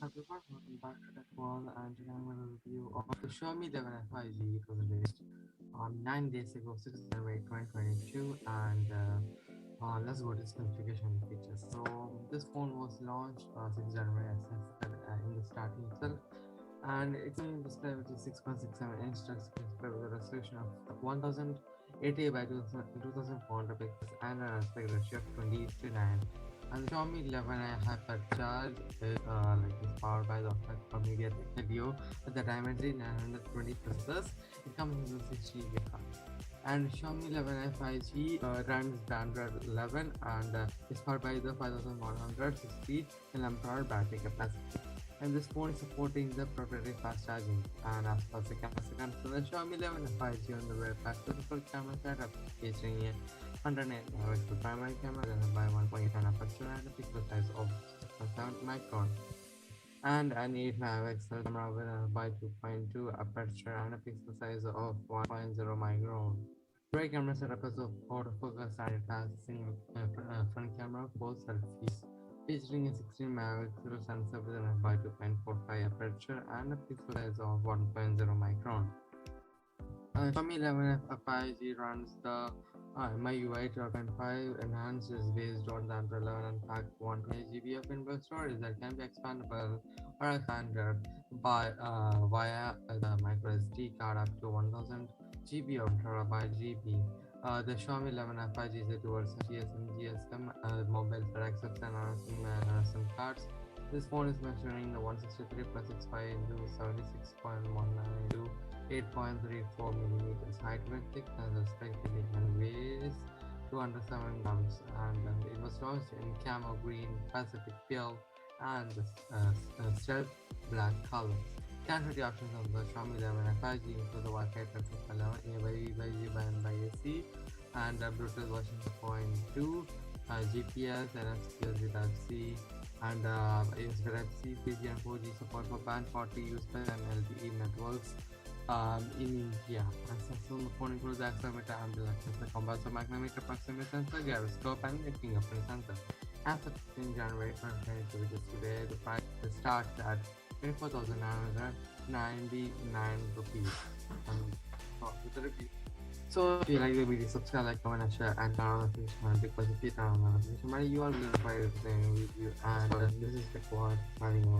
everyone, welcome back to that wall, and today I'm going to review of the Xiaomi 11 5G. It was released 9 days ago, 6th January 2022, and let's go to specification and features. So this phone was launched 6th January as I said in the starting itself, and it's a display which is 6.67-inch touchscreen display with a resolution of 1080 by 2400 pixels and an aspect ratio of 20:9. And the Xiaomi 11i Hypercharge is powered by the MediaTek Helio with the Dimensity 920 processors. It comes with a 6 GB card. And Xiaomi 11i 5G runs Android 11 and is powered by the 5160 mAh battery capacity. And this phone is supporting the proprietary fast charging. And as far as the camera so the Xiaomi 11 5G on the rear pack principal camera setup featuring a 108 megapixel primary camera by 1.8 aperture and a pixel size of 6.7 micron, and an 8 megapixel camera with a by 2.2 aperture and a pixel size of 1.0 micron. Rear camera setup is of autofocus and it has single front camera for selfies, featuring a 16 megapixel sensor with an by 2.45 aperture and a pixel size of 1.0 micron. Xiaomi 11 5G runs the MIUI 12.5 enhanced is based on the Android 11 and packed 128 GB of inbuilt storage that can be expandable or expanded by via the micro SD card up to 1000 GB or terabyte GB. The Xiaomi 11 5G is a dual GSM GSM mobile for access and SIM cards. This phone is measuring the 163 plus 65 into 76.19 into 8.34 millimeters height with thickness respectively and weighs 207 grams, and it was launched in camo green, Pacific pale, and stealth black colors. Connectivity options of the Xiaomi 11 5G include the Wi-Fi 11, A by V by G by N by AC, and Bluetooth version 4.2, GPS, NFC, USB Type-C, and USB Type-C, 3G and 4G support for band 40 used by LTE networks in India. Access on the phone includes the accelerometer, ambulance, the composite magnetometer, proximity sensor, gyroscope, and a fingerprint sensor. As of 15 January 2022, which is today, the price starts at 24,999 rupees. With the review. So if you like the video, subscribe, like, comment, and share, and turn on the notification because if you turn on the notification, you are going to find everything review. And this is the quad signing off.